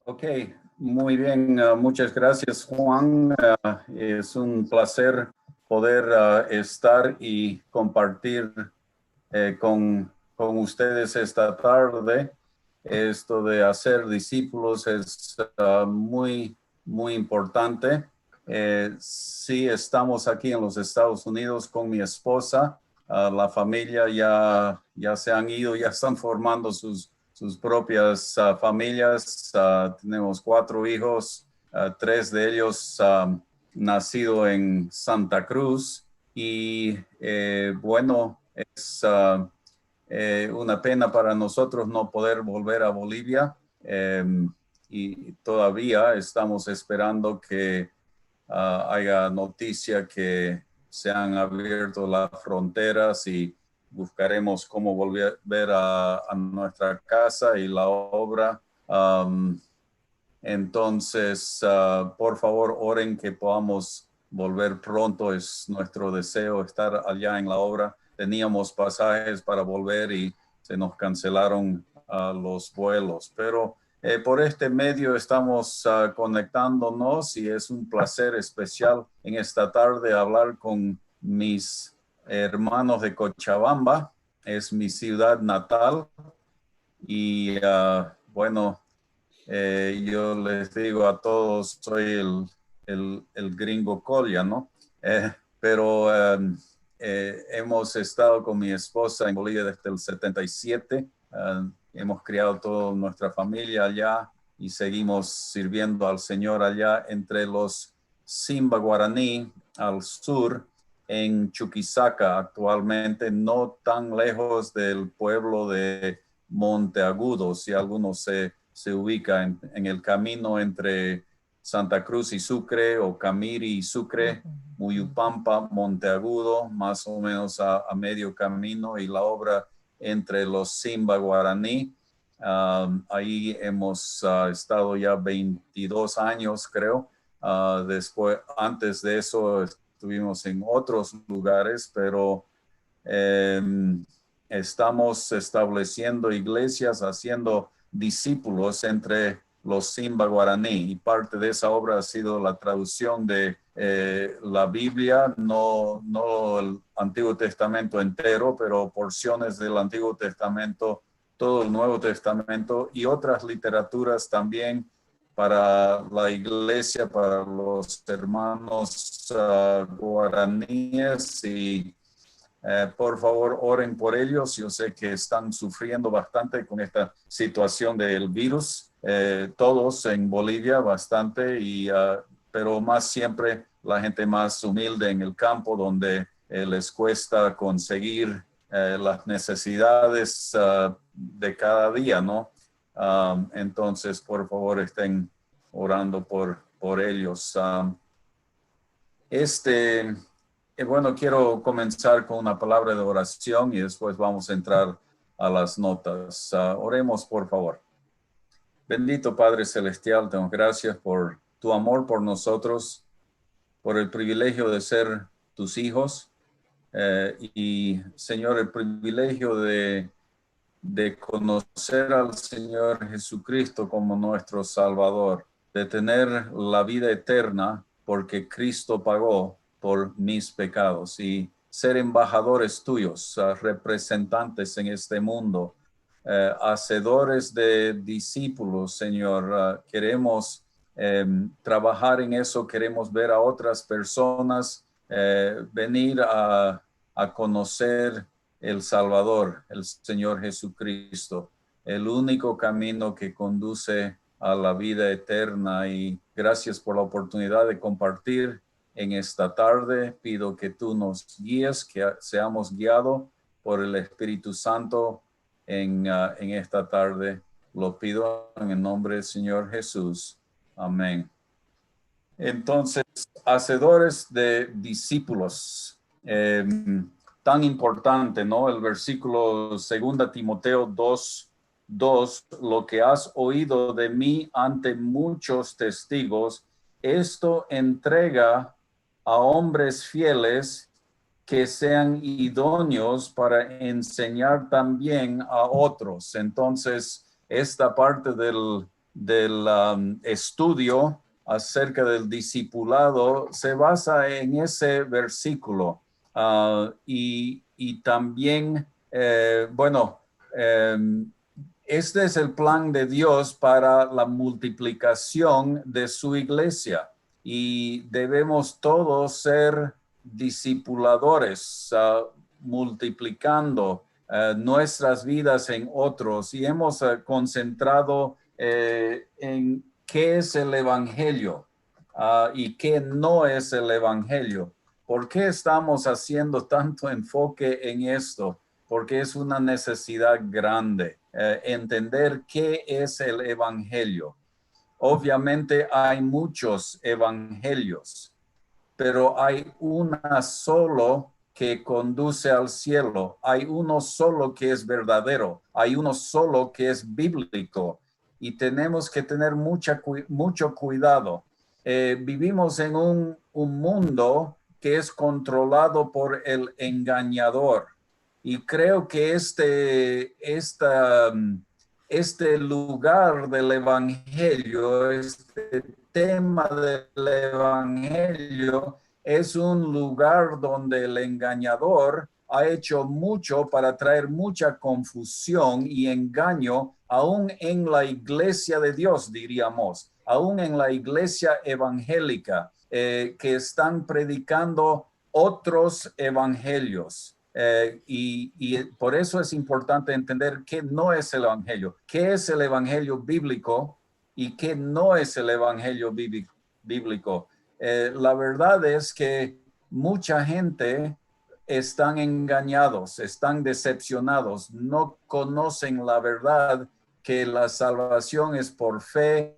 Ok, muy bien. Muchas gracias, Juan. Es un placer poder estar y compartir con ustedes esta tarde. Esto de hacer discípulos es muy importante. Sí, estamos aquí en los Estados Unidos con mi esposa. La familia ya se han ido, ya están formando sus propias familias. Tenemos 4 hijos, 3 de ellos nacido en Santa Cruz. Y bueno, es una pena para nosotros no poder volver a Bolivia, y todavía estamos esperando que haya noticia que se han abierto las fronteras y buscaremos cómo volver a nuestra casa y la obra. Entonces, por favor, oren que podamos volver pronto. Es nuestro deseo estar allá en la obra. Teníamos pasajes para volver y se nos cancelaron los vuelos, pero por este medio estamos conectándonos y es un placer especial en esta tarde hablar con mis hermanos de Cochabamba. Es mi ciudad natal y bueno, yo les digo a todos, soy el gringo Colia, ¿no? Pero hemos estado con mi esposa en Bolivia desde el 77. Hemos criado toda nuestra familia allá y seguimos sirviendo al Señor allá entre los Simba Guaraní al sur, en Chuquisaca actualmente, no tan lejos del pueblo de Monteagudo, si algunos se ubica en el camino entre Santa Cruz y Sucre, o Camiri y Sucre, Muyupampa, Monteagudo, más o menos a medio camino, y la obra entre los Simba Guaraní. Ahí hemos estado ya 22 años, creo. Después, antes de eso, estuvimos en otros lugares, pero estamos estableciendo iglesias, haciendo discípulos entre los Simba Guaraní, y parte de esa obra ha sido la traducción de la Biblia, no el Antiguo Testamento entero, pero porciones del Antiguo Testamento, todo el Nuevo Testamento y otras literaturas también para la iglesia, para los hermanos guaraníes. Y por favor, oren por ellos. Yo sé que están sufriendo bastante con esta situación del virus. Todos en Bolivia bastante, pero más siempre la gente más humilde en el campo, donde les cuesta conseguir las necesidades de cada día, ¿no? Entonces, por favor, estén orando por ellos. Bueno, quiero comenzar con una palabra de oración y después vamos a entrar a las notas. Oremos, por favor. Bendito Padre Celestial, te damos gracias por tu amor por nosotros, por el privilegio de ser tus hijos, y Señor, el privilegio de conocer al Señor Jesucristo como nuestro Salvador, de tener la vida eterna porque Cristo pagó por mis pecados, y ser embajadores tuyos, representantes en este mundo, hacedores de discípulos, Señor. Queremos trabajar en eso, queremos ver a otras personas venir a conocer el Salvador, el Señor Jesucristo, el único camino que conduce a la vida eterna. Y gracias por la oportunidad de compartir en esta tarde. Pido que tú nos guíes, que seamos guiados por el Espíritu Santo en esta tarde. Lo pido en el nombre del Señor Jesús. Amén. Entonces, hacedores de discípulos. Tan importante, ¿no? El versículo 2 Timoteo 2:2, lo que has oído de mí ante muchos testigos, esto entrega a hombres fieles que sean idóneos para enseñar también a otros. Entonces, esta parte del del estudio acerca del discipulado se basa en ese versículo. Y también, este es el plan de Dios para la multiplicación de su iglesia y debemos todos ser discipuladores, multiplicando nuestras vidas en otros, y hemos concentrado en qué es el evangelio y qué no es el evangelio. ¿Por qué estamos haciendo tanto enfoque en esto? Porque es una necesidad grande entender qué es el evangelio. Obviamente hay muchos evangelios, pero hay una solo que conduce al cielo. Hay uno solo que es verdadero. Hay uno solo que es bíblico. Y tenemos que tener mucho cuidado. Vivimos en un mundo que es controlado por el engañador. Y creo que este lugar del evangelio, este tema del evangelio, es un lugar donde el engañador ha hecho mucho para traer mucha confusión y engaño, aún en la iglesia de Dios, diríamos, aún en la iglesia evangélica, que están predicando otros evangelios. Y por eso es importante entender qué no es el evangelio, qué es el evangelio bíblico y qué no es el evangelio bíblico. La verdad es que mucha gente están engañados, están decepcionados, no conocen la verdad que la salvación es por fe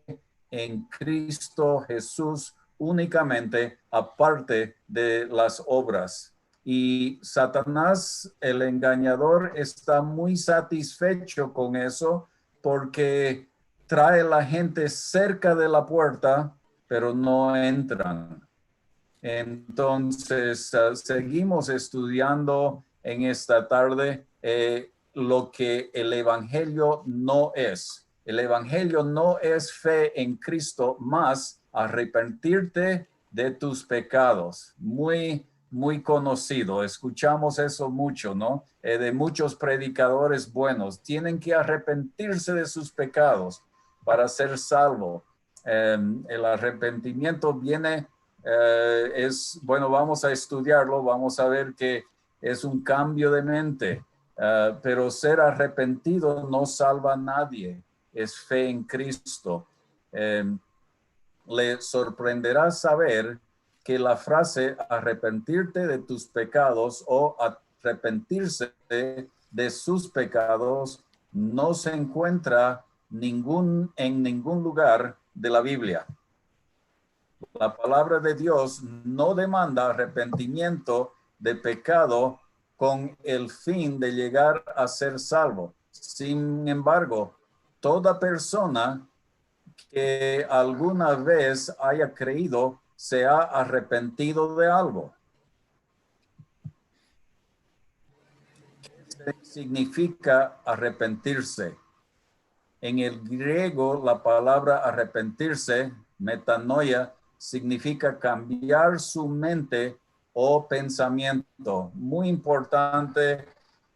en Cristo Jesús únicamente, aparte de las obras. Y Satanás, el engañador, está muy satisfecho con eso porque trae a la gente cerca de la puerta, pero no entran. Entonces, seguimos estudiando en esta tarde lo que el evangelio no es. El evangelio no es fe en Cristo, más arrepentirte de tus pecados. Muy conocido. Escuchamos eso mucho, ¿no? De muchos predicadores buenos. Tienen que arrepentirse de sus pecados para ser salvo. El arrepentimiento viene bueno, vamos a estudiarlo, vamos a ver que es un cambio de mente, pero ser arrepentido no salva a nadie, es fe en Cristo. Le sorprenderá saber que la frase arrepentirte de tus pecados o arrepentirse de sus pecados no se encuentra en ningún lugar de la Biblia. La palabra de Dios no demanda arrepentimiento de pecado con el fin de llegar a ser salvo. Sin embargo, toda persona que alguna vez haya creído se ha arrepentido de algo. ¿Qué significa arrepentirse? En el griego, la palabra arrepentirse, metanoia, significa cambiar su mente o pensamiento. Muy importante.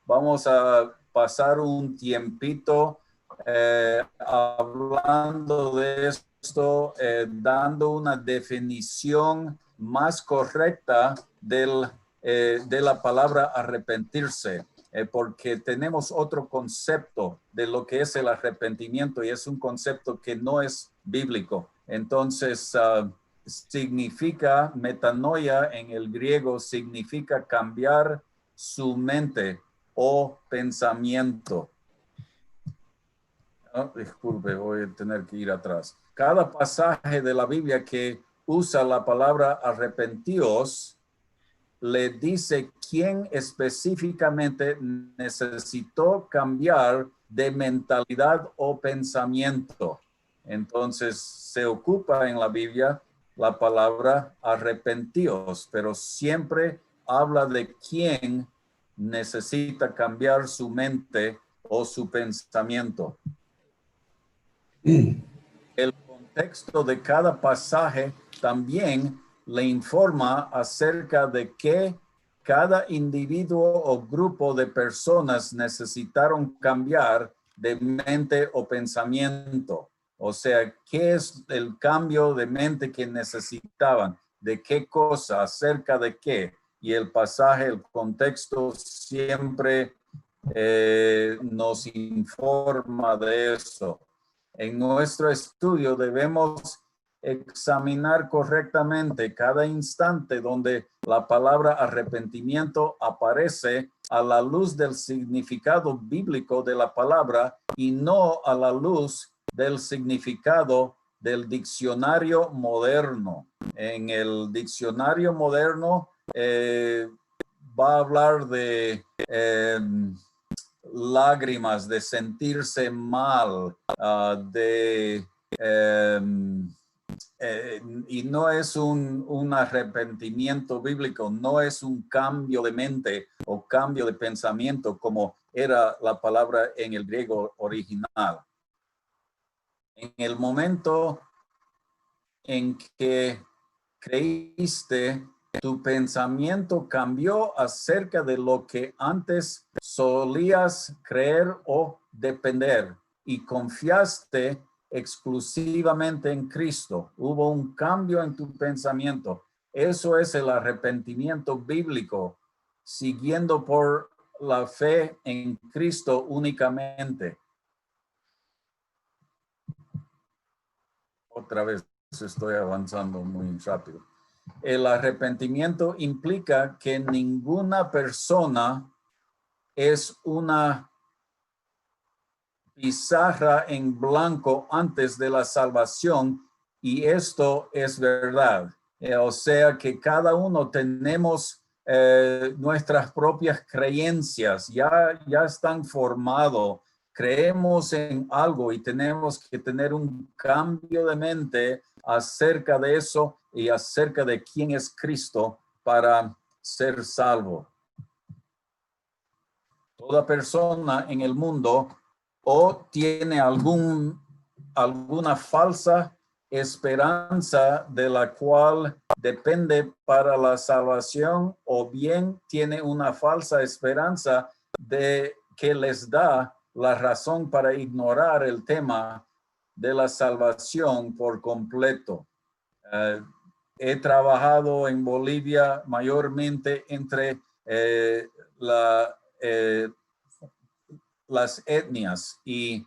Vamos a pasar un tiempito hablando de esto, dando una definición más correcta de la palabra arrepentirse. Porque tenemos otro concepto de lo que es el arrepentimiento y es un concepto que no es bíblico. Entonces, significa, metanoia en el griego, significa cambiar su mente o pensamiento. Oh, disculpe, voy a tener que ir atrás. Cada pasaje de la Biblia que usa la palabra arrepentíos le dice quién específicamente necesitó cambiar de mentalidad o pensamiento. Entonces se ocupa en la Biblia la palabra arrepentíos, pero siempre habla de quién necesita cambiar su mente o su pensamiento. texto de cada pasaje también le informa acerca de qué cada individuo o grupo de personas necesitaron cambiar de mente o pensamiento. O sea, ¿qué es el cambio de mente que necesitaban? ¿De qué cosa? ¿Acerca de qué? Y el pasaje, el contexto siempre nos informa de eso. En nuestro estudio debemos examinar correctamente cada instante donde la palabra arrepentimiento aparece a la luz del significado bíblico de la palabra y no a la luz del significado del diccionario moderno. En el diccionario moderno va a hablar de lágrimas, de sentirse mal, y no es un arrepentimiento bíblico, no es un cambio de mente o cambio de pensamiento como era la palabra en el griego original. En el momento en que creíste, tu pensamiento cambió acerca de lo que antes solías creer o depender y confiaste exclusivamente en Cristo. Hubo un cambio en tu pensamiento. Eso es el arrepentimiento bíblico, siguiendo por la fe en Cristo únicamente. Otra vez estoy avanzando muy rápido. El arrepentimiento implica que ninguna persona es una pizarra en blanco antes de la salvación, y esto es verdad. O sea que cada uno tenemos nuestras propias creencias, ya están formados. Creemos en algo y tenemos que tener un cambio de mente acerca de eso y acerca de quién es Cristo para ser salvo. Toda persona en el mundo o tiene alguna falsa esperanza de la cual depende para la salvación, o bien tiene una falsa esperanza de que les da la razón para ignorar el tema de la salvación por completo. He trabajado en Bolivia mayormente entre las etnias, y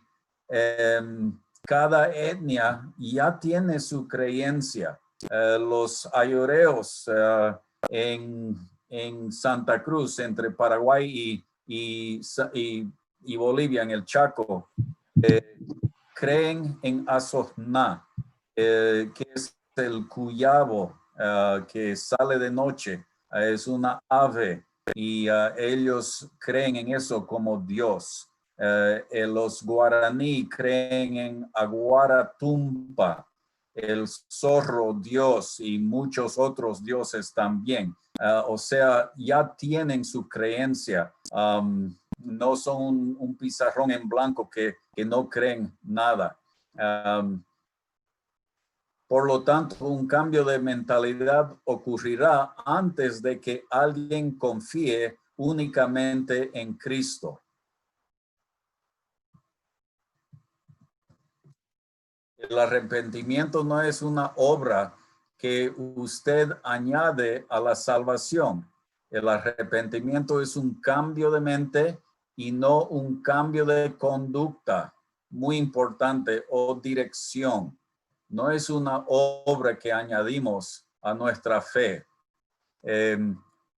cada etnia ya tiene su creencia. Los ayoreos en Santa Cruz, entre Paraguay y Bolivia, en el Chaco, creen en Azotná, que es el cuyabo que sale de noche. Es una ave, y ellos creen en eso como Dios. Los guaraní creen en Aguaratumpa, el zorro Dios, y muchos otros dioses también. O sea, ya tienen su creencia. No son un pizarrón en blanco que no creen nada. Por lo tanto, un cambio de mentalidad ocurrirá antes de que alguien confíe únicamente en Cristo. El arrepentimiento no es una obra que usted añade a la salvación. El arrepentimiento es un cambio de mente y no un cambio de conducta, muy importante, o dirección. No es una obra que añadimos a nuestra fe.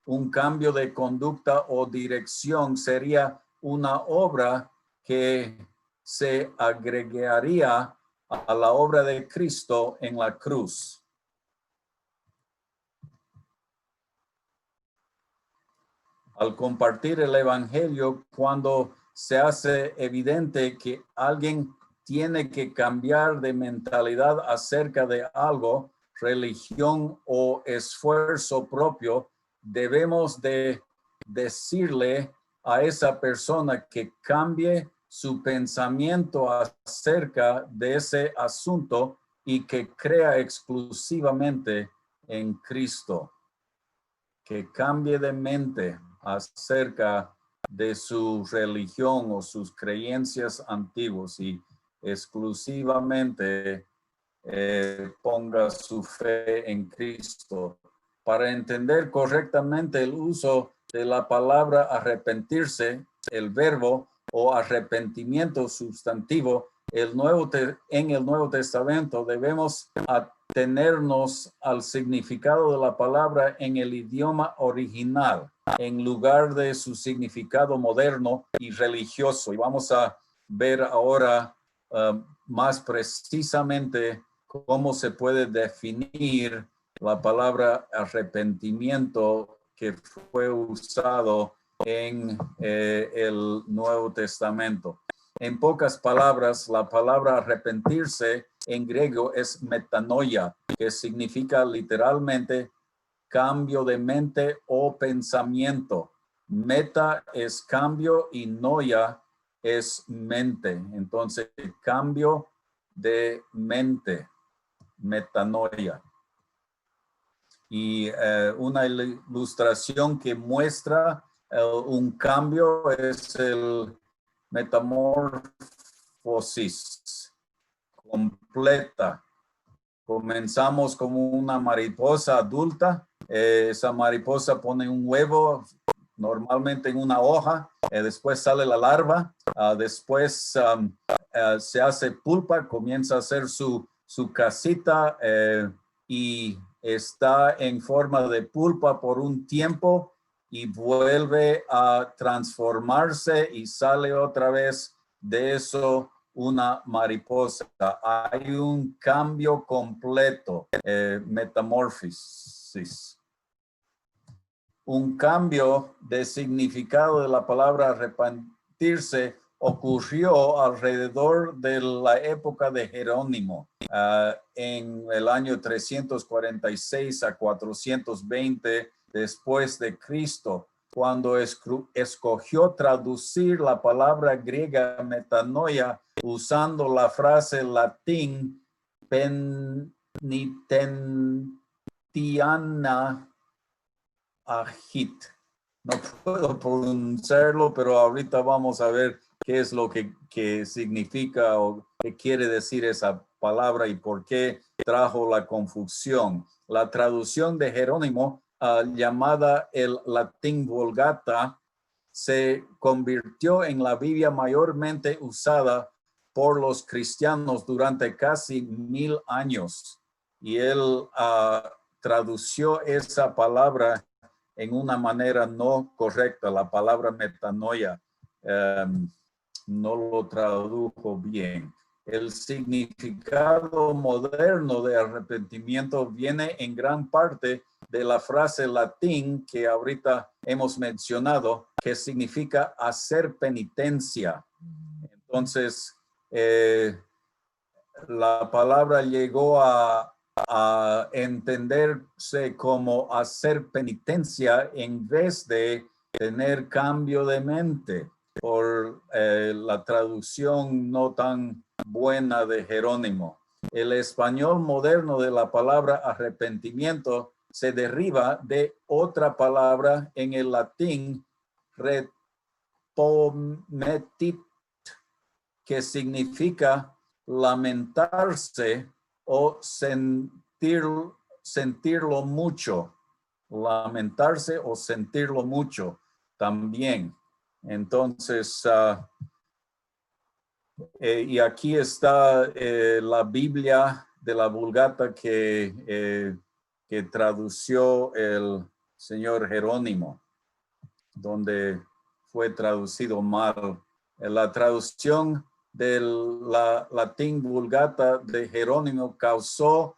Un cambio de conducta o dirección sería una obra que se agregaría a la obra de Cristo en la cruz. Al compartir el evangelio, cuando se hace evidente que alguien tiene que cambiar de mentalidad acerca de algo, religión o esfuerzo propio, debemos de decirle a esa persona que cambie su pensamiento acerca de ese asunto y que crea exclusivamente en Cristo, que cambie de mente acerca de su religión o sus creencias antiguas y exclusivamente ponga su fe en Cristo. Para entender correctamente el uso de la palabra arrepentirse, el verbo o arrepentimiento sustantivo, en el Nuevo Testamento debemos atenernos al significado de la palabra en el idioma original, en lugar de su significado moderno y religioso. Y vamos a ver ahora más precisamente cómo se puede definir la palabra arrepentimiento que fue usado en el Nuevo Testamento. En pocas palabras, la palabra arrepentirse en griego es metanoia, que significa literalmente cambio de mente o pensamiento. Meta es cambio y noia es mente. Entonces, cambio de mente, metanoia. Y una ilustración que muestra un cambio es el metamorfosis completa. Comenzamos como una mariposa adulta. Esa mariposa pone un huevo normalmente en una hoja. Después sale la larva. Después se hace pulpa, comienza a hacer su casita y está en forma de pulpa por un tiempo y vuelve a transformarse y sale otra vez de eso una mariposa. Hay un cambio completo, metamorfosis. Un cambio de significado de la palabra arrepentirse ocurrió alrededor de la época de Jerónimo, en el año 346 a 420 después de Cristo, cuando escogió traducir la palabra griega metanoia usando la frase latín penitentiana agit. No puedo pronunciarlo, pero ahorita vamos a ver qué es lo que significa o qué quiere decir esa palabra y por qué trajo la confusión. La traducción de Jerónimo, llamada el latín Vulgata, se convirtió en la Biblia mayormente usada por los cristianos durante casi 1000 años. Y él tradució esa palabra en una manera no correcta. La palabra metanoia no lo tradujo bien. El significado moderno de arrepentimiento viene en gran parte de la frase latín que ahorita hemos mencionado, que significa hacer penitencia. Entonces, la palabra llegó a entenderse como hacer penitencia en vez de tener cambio de mente por la traducción no tan buena de Jerónimo. El español moderno de la palabra arrepentimiento se deriva de otra palabra en el latín, repometit, que significa lamentarse o sentirlo mucho. Lamentarse o sentirlo mucho también. Entonces, y aquí está la Biblia de la Vulgata que tradució el señor Jerónimo, donde fue traducido mal. La traducción del latín Vulgata de Jerónimo causó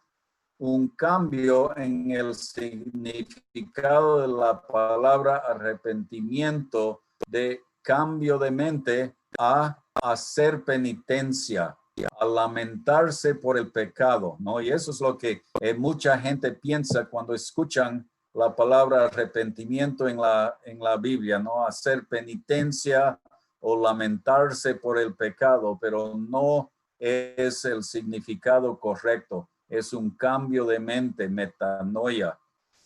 un cambio en el significado de la palabra arrepentimiento, de cambio de mente a hacer penitencia, a lamentarse por el pecado, ¿no? Y eso es lo que mucha gente piensa cuando escuchan la palabra arrepentimiento en la Biblia, ¿no? Hacer penitencia o lamentarse por el pecado, pero no es el significado correcto. Es un cambio de mente, metanoia.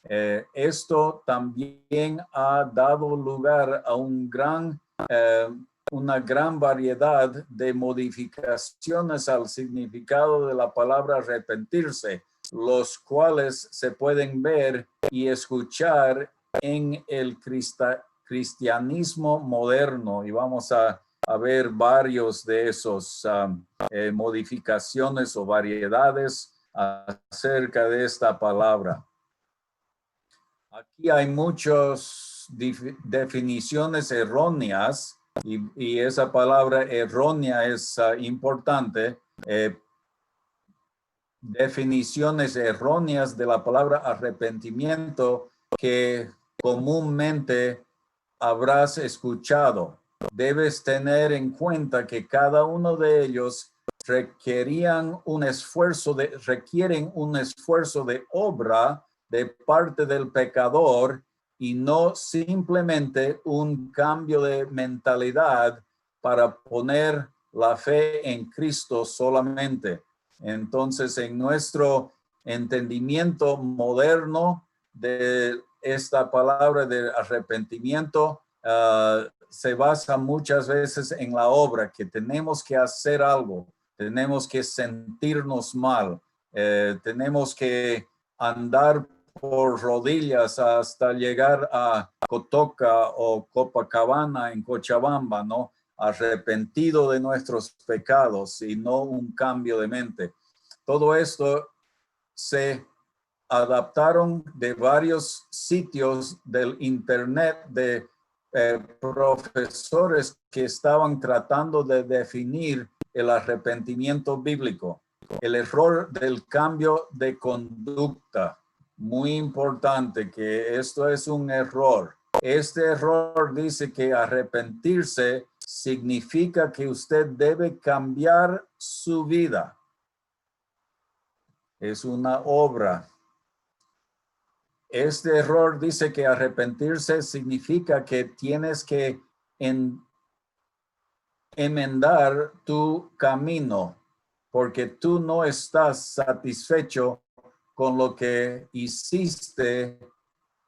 Esto también ha dado lugar a una gran variedad de modificaciones al significado de la palabra arrepentirse, los cuales se pueden ver y escuchar en el cristianismo moderno. Y vamos a ver varios de esos modificaciones o variedades acerca de esta palabra. Aquí hay muchas definiciones erróneas y esa palabra errónea es importante. Definiciones erróneas de la palabra arrepentimiento que comúnmente habrás escuchado. Debes tener en cuenta que cada uno de ellos requieren un esfuerzo de obra de parte del pecador y no simplemente un cambio de mentalidad para poner la fe en Cristo solamente. Entonces, en nuestro entendimiento moderno de esta palabra de arrepentimiento, se basa muchas veces en la obra, que tenemos que hacer algo, tenemos que sentirnos mal, tenemos que andar por rodillas hasta llegar a Cotoca o Copacabana en Cochabamba, ¿no? Arrepentido de nuestros pecados y no un cambio de mente. Todo esto se adaptaron de varios sitios del internet de profesores que estaban tratando de definir el arrepentimiento bíblico. El error del cambio de conducta. Muy importante que esto es un error. Este error dice que arrepentirse significa que usted debe cambiar su vida. Es una obra. Este error dice que arrepentirse significa que tienes que enmendar tu camino porque tú no estás satisfecho con lo que hiciste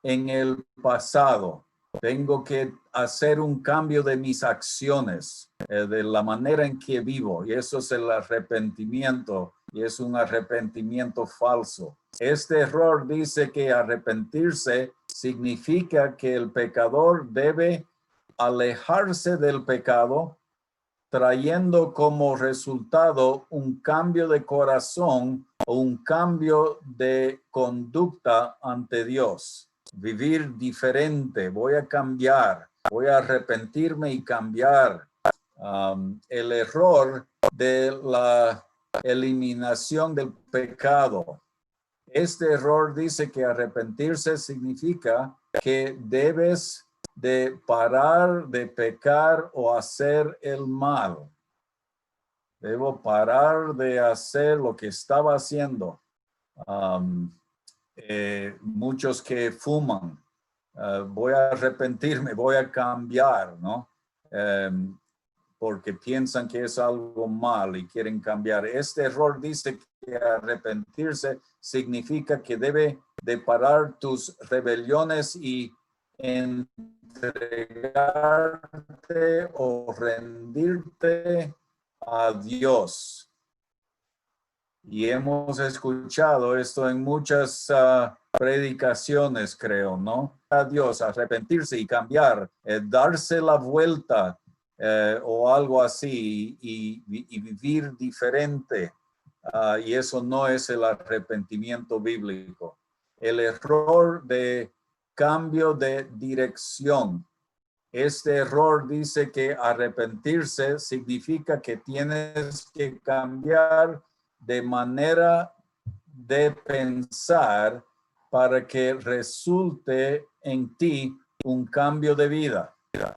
en el pasado. Tengo que hacer un cambio de mis acciones, de la manera en que vivo, y eso es el arrepentimiento, y es un arrepentimiento falso. Este error dice que arrepentirse significa que el pecador debe alejarse del pecado, trayendo como resultado un cambio de corazón o un cambio de conducta ante Dios. Vivir diferente, voy a cambiar, voy a arrepentirme y cambiar. El error de la eliminación del pecado. Este error dice que arrepentirse significa que debes de parar de pecar o hacer el mal. Debo parar de hacer lo que estaba haciendo. Muchos que fuman, voy a arrepentirme, voy a cambiar, ¿no? Porque piensan que es algo mal y quieren cambiar. Este error dice que arrepentirse significa que debe de parar tus rebeliones y entregarte o rendirte a Dios. Y hemos escuchado esto en muchas predicaciones, creo, ¿no? A Dios, arrepentirse y cambiar, darse la vuelta o algo así y vivir diferente. Y eso no es el arrepentimiento bíblico. El error de cambio de dirección. Este error dice que arrepentirse significa que tienes que cambiar de manera de pensar para que resulte en ti un cambio de vida.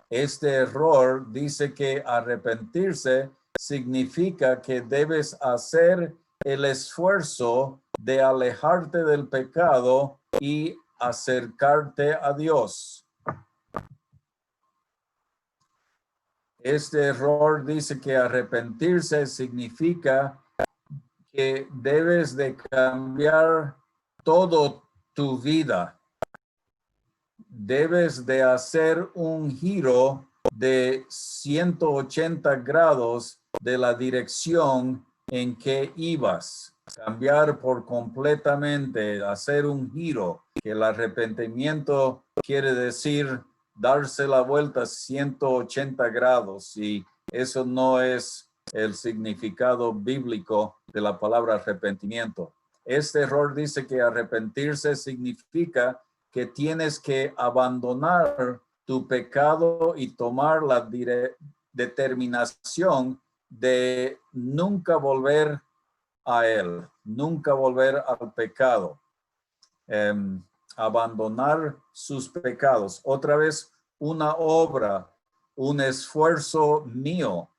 Este error dice que arrepentirse significa que debes hacer el esfuerzo de alejarte del pecado y acercarte a Dios. Este error dice que arrepentirse significa que debes de cambiar todo tu vida. Debes de hacer un giro de 180 grados de la dirección en que ibas. Cambiar por completamente, hacer un giro, que el arrepentimiento quiere decir darse la vuelta 180 grados, y eso no es el significado bíblico de la palabra arrepentimiento. Este error dice que arrepentirse significa que tienes que abandonar tu pecado y tomar la determinación de nunca volver a él, nunca volver al pecado. Abandonar sus pecados. Otra vez, una obra, un esfuerzo mío,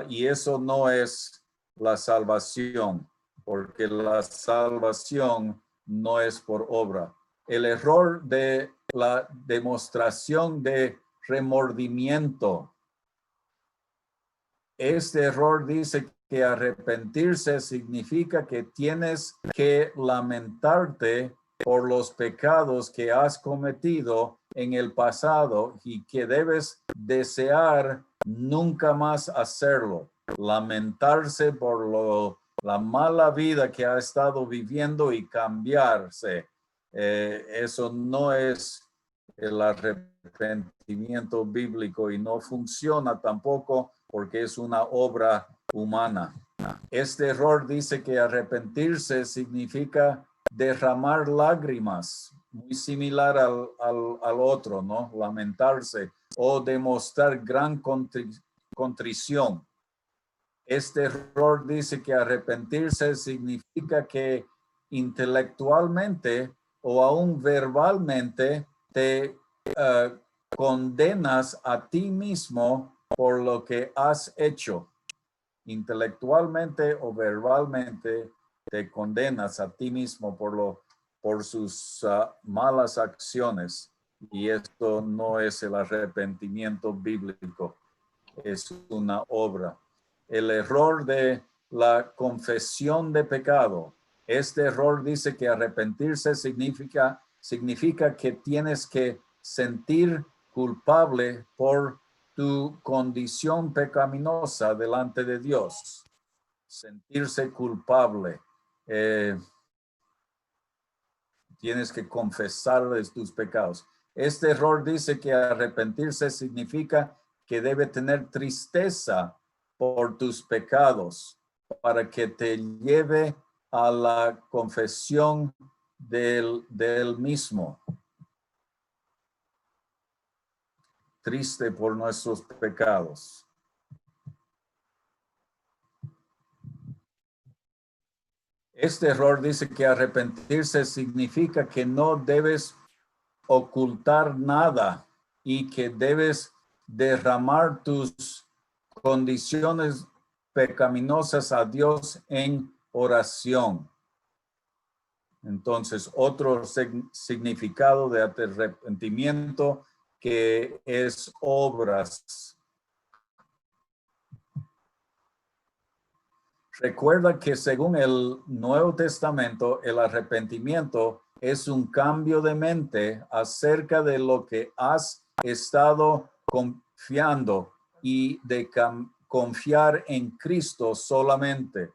y eso no es la salvación, porque la salvación no es por obra. El error de la demostración de remordimiento. Este error dice que arrepentirse significa que tienes que lamentarte por los pecados que has cometido en el pasado y que debes desear nunca más hacerlo. Lamentarse por la mala vida que ha estado viviendo y cambiarse. Eso no es el arrepentimiento bíblico y no funciona tampoco porque es una obra humana. Este error dice que arrepentirse significa derramar lágrimas, muy similar al otro, ¿no? Lamentarse o demostrar gran contrición. Este error dice que arrepentirse significa que intelectualmente o aún verbalmente te condenas a ti mismo por lo que has hecho. Intelectualmente o verbalmente te condenas a ti mismo por sus malas acciones. Y esto no es el arrepentimiento bíblico, es una obra. El error de la confesión de pecado. Este error dice que arrepentirse significa que tienes que sentir culpable por tu condición pecaminosa delante de Dios. Sentirse culpable. Tienes que confesarles tus pecados. Este error dice que arrepentirse significa que debe tener tristeza por tus pecados para que te lleve a la confesión del mismo. Triste por nuestros pecados. Este error dice que arrepentirse significa que no debes ocultar nada y que debes derramar tus condiciones pecaminosas a Dios en oración. Entonces, otro significado de arrepentimiento que es obras. Recuerda que según el Nuevo Testamento, el arrepentimiento es un cambio de mente acerca de lo que has estado confiando y de confiar en Cristo solamente.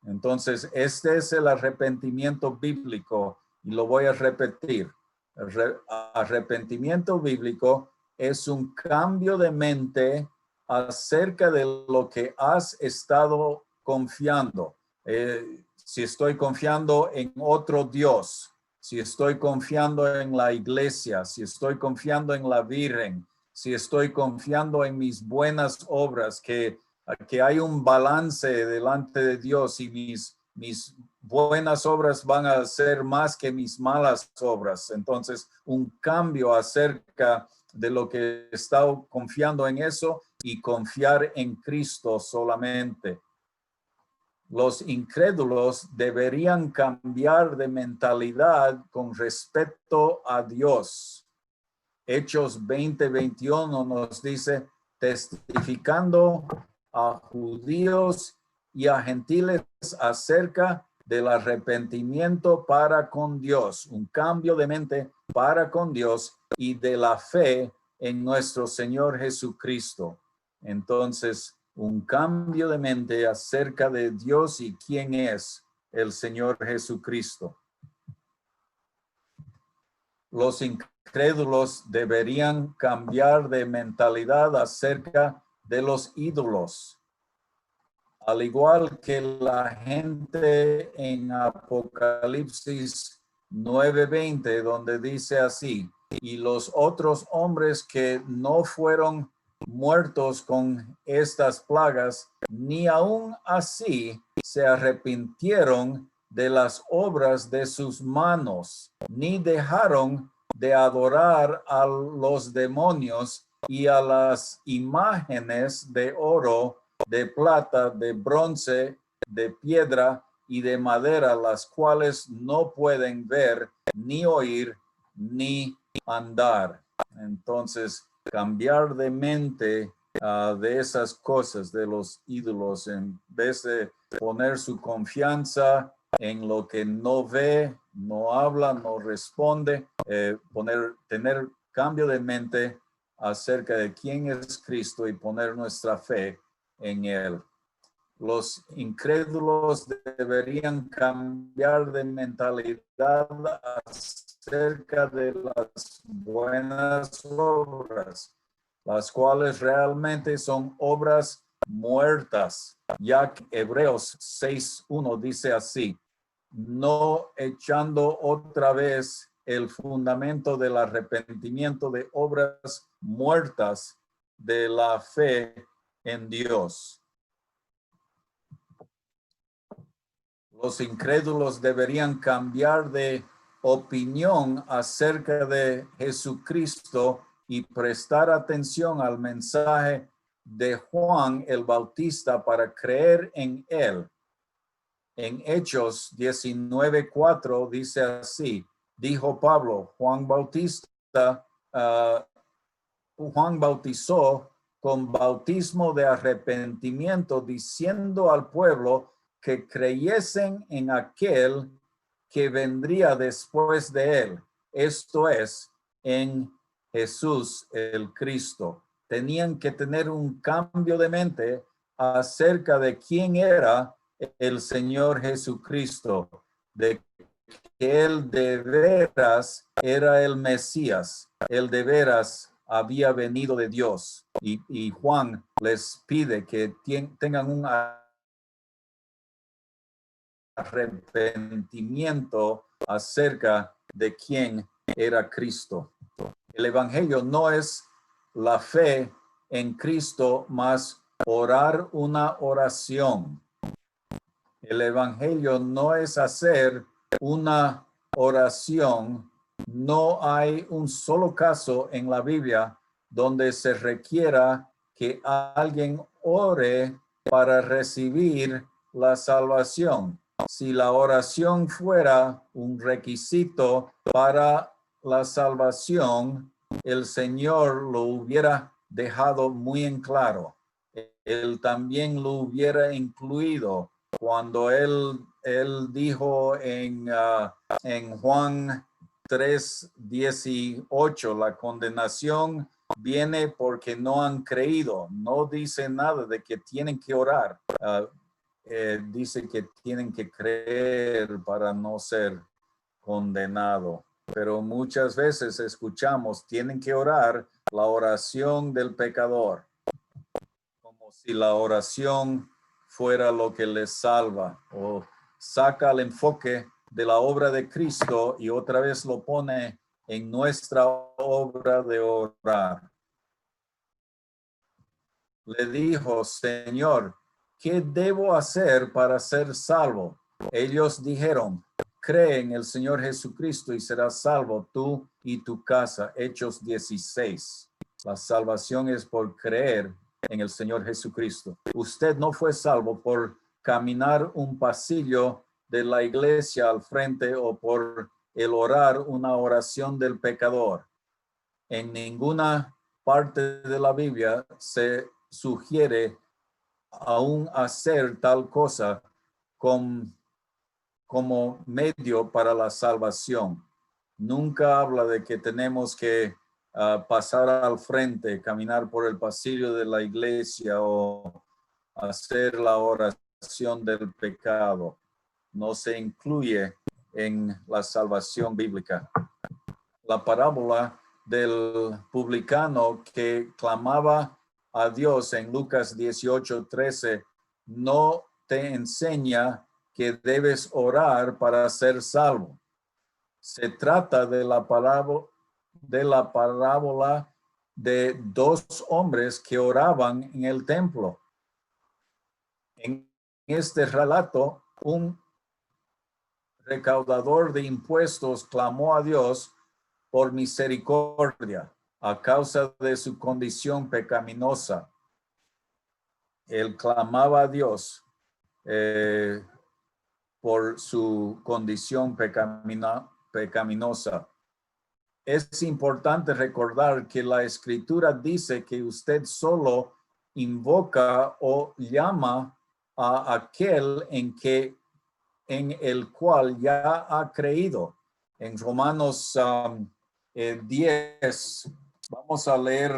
Entonces, este es el arrepentimiento bíblico y lo voy a repetir. El arrepentimiento bíblico es un cambio de mente acerca de lo que has estado confiando. Si estoy confiando en otro Dios, si estoy confiando en la iglesia, si estoy confiando en la Virgen, si estoy confiando en mis buenas obras, que hay un balance delante de Dios y mis buenas obras van a ser más que mis malas obras. Entonces, un cambio acerca de lo que he estado confiando en eso y confiar en Cristo solamente. Los incrédulos deberían cambiar de mentalidad con respecto a Dios. Hechos 20:21 nos dice, testificando a judíos y a gentiles acerca del arrepentimiento para con Dios, un cambio de mente para con Dios y de la fe en nuestro Señor Jesucristo. Entonces, un cambio de mente acerca de Dios y quién es el Señor Jesucristo. Los incrédulos deberían cambiar de mentalidad acerca de los ídolos. Al igual que la gente en Apocalipsis 9:20, donde dice así, y los otros hombres que no fueron muertos con estas plagas, ni aun así se arrepintieron de las obras de sus manos, ni dejaron de adorar a los demonios y a las imágenes de oro, de plata, de bronce, de piedra y de madera, las cuales no pueden ver, ni oír, ni andar. Entonces, cambiar de mente de esas cosas, de los ídolos, en vez de poner su confianza en lo que no ve, no habla, no responde, tener cambio de mente acerca de quién es Cristo y poner nuestra fe en él. Los incrédulos deberían cambiar de mentalidad acerca de las buenas obras, las cuales realmente son obras muertas, ya que Hebreos 6:1 dice así, no echando otra vez el fundamento del arrepentimiento de obras muertas de la fe en Dios. Los incrédulos deberían cambiar de opinión acerca de Jesucristo y prestar atención al mensaje de Juan el Bautista para creer en él. En Hechos 19:4 dice así, dijo Pablo, Juan bautizó con bautismo de arrepentimiento, diciendo al pueblo que creyesen en aquel que vendría después de él, esto es, en Jesús el Cristo. Tenían que tener un cambio de mente acerca de quién era el Señor Jesucristo, de que él de veras era el Mesías, él de veras había venido de Dios. Y Juan les pide que tengan un arrepentimiento acerca de quién era Cristo. El evangelio no es la fe en Cristo, más orar una oración. El evangelio no es hacer una oración. No hay un solo caso en la Biblia donde se requiera que alguien ore para recibir la salvación. Si la oración fuera un requisito para la salvación, el Señor lo hubiera dejado muy en claro. Él también lo hubiera incluido cuando él dijo en Juan 3:18, la condenación viene porque no han creído. No dice nada de que tienen que orar. Dice que tienen que creer para no ser condenado. Pero muchas veces escuchamos, tienen que orar la oración del pecador, como si la oración fuera lo que les salva, o saca el enfoque de la obra de Cristo y otra vez lo pone en nuestra obra de orar. Le dijo, Señor, ¿qué debo hacer para ser salvo? Ellos dijeron, cree en el Señor Jesucristo y serás salvo tú y tu casa. Hechos 16. La salvación es por creer en el Señor Jesucristo. Usted no fue salvo por caminar un pasillo de la iglesia al frente o por el orar una oración del pecador. En ninguna parte de la Biblia se sugiere aún hacer tal cosa como medio para la salvación. Nunca habla de que tenemos que pasar al frente, caminar por el pasillo de la iglesia o hacer la oración del pecado. No se incluye en la salvación bíblica. La parábola del publicano que clamaba a Dios en Lucas 18:13 no te enseña que debes orar para ser salvo. Se trata de la parábola de dos hombres que oraban en el templo. En este relato, un recaudador de impuestos clamó a Dios por misericordia a causa de su condición pecaminosa. Él clamaba a Dios por su condición pecaminosa. Es importante recordar que la Escritura dice que usted solo invoca o llama a aquel en el cual ya ha creído. En Romanos 10, vamos a leer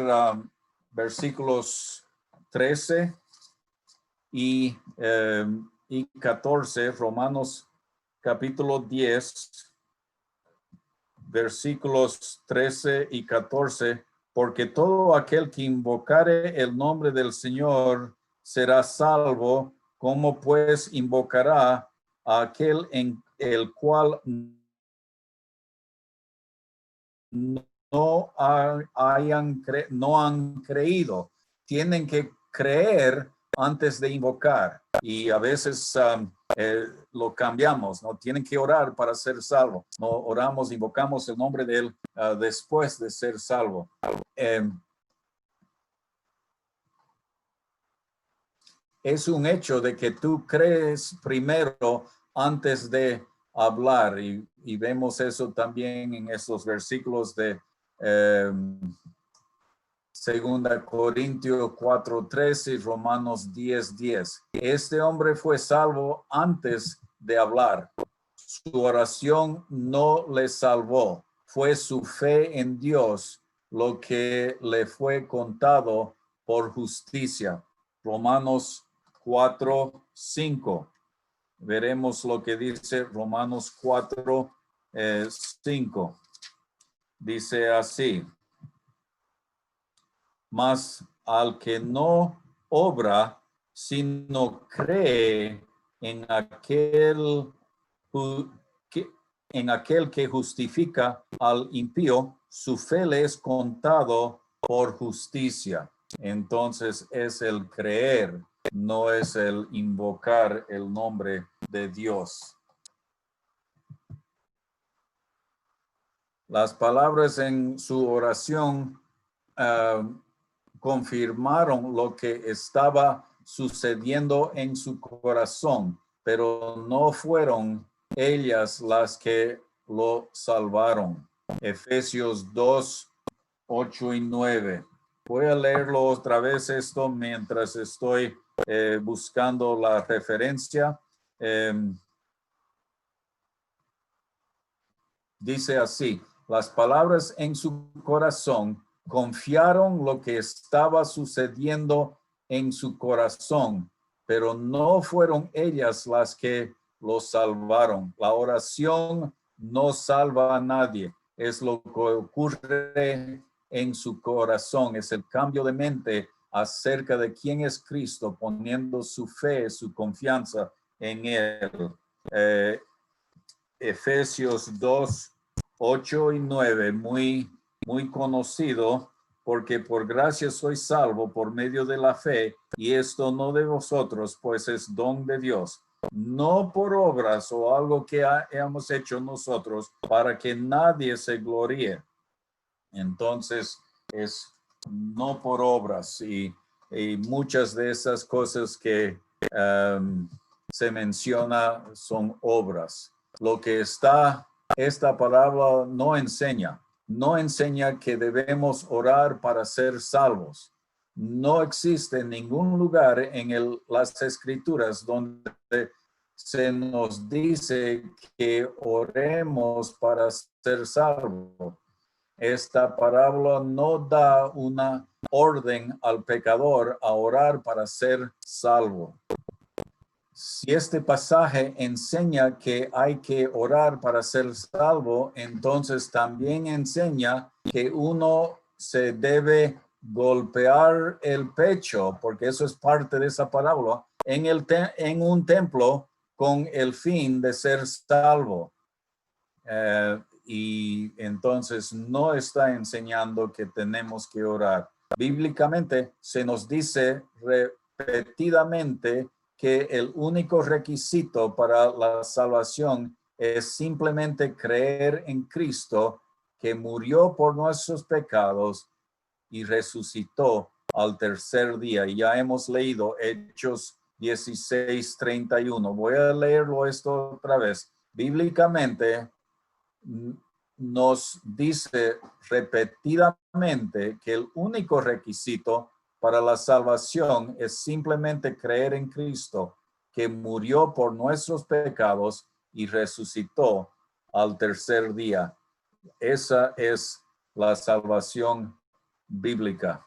versículos 13 y 14, Romanos capítulo 10, versículos 13 y 14, porque todo aquel que invocare el nombre del Señor será salvo. ¿Cómo pues invocará a aquel en el cual no han creído? Tienen que creer antes de invocar, y a veces lo cambiamos, ¿no? Tienen que orar para ser salvo. No oramos, invocamos el nombre de él después de ser salvo. Es un hecho de que tú crees primero antes de hablar, y vemos eso también en estos versículos de 2 Corintios 4:13 y Romanos 10:10. Este hombre fue salvo antes de hablar. Su oración no le salvó. Fue su fe en Dios lo que le fue contado por justicia. Romanos 4:5. Veremos lo que dice Romanos 4:5. Dice así: mas al que no obra, sino cree en aquel que justifica al impío, su fe le es contado por justicia. Entonces es el creer, no es el invocar el nombre de Dios. Las palabras en su oración confirmaron lo que estaba sucediendo en su corazón, pero no fueron ellas las que lo salvaron. Efesios 2:8 y 9. Voy a leerlo otra vez esto mientras estoy buscando la referencia. Dice así: las palabras en su corazón confiaron lo que estaba sucediendo en su corazón, pero no fueron ellas las que lo salvaron. La oración no salva a nadie. Es lo que ocurre en su corazón. Es el cambio de mente acerca de quién es Cristo, poniendo su fe, su confianza en él. Efesios 2:8 y 9, muy conocido, porque por gracia sois salvo por medio de la fe, y esto no de vosotros, pues es don de Dios, no por obras o algo que hemos hecho nosotros, para que nadie se gloríe. Entonces es no por obras, y muchas de esas cosas que se menciona son obras. Lo que esta palabra no enseña no enseña que debemos orar para ser salvos. No existe ningún lugar en las Escrituras donde se nos dice que oremos para ser salvos. Esta parábola no da una orden al pecador a orar para ser salvo. Si este pasaje enseña que hay que orar para ser salvo, entonces también enseña que uno se debe golpear el pecho, porque eso es parte de esa parábola, en un templo con el fin de ser salvo. Y entonces no está enseñando que tenemos que orar. Bíblicamente se nos dice repetidamente que el único requisito para la salvación es simplemente creer en Cristo, que murió por nuestros pecados y resucitó al tercer día. Y ya hemos leído Hechos 16:31. Voy a leerlo esto otra vez. Bíblicamente nos dice repetidamente que el único requisito para la salvación es simplemente creer en Cristo, que murió por nuestros pecados y resucitó al tercer día. Esa es la salvación bíblica.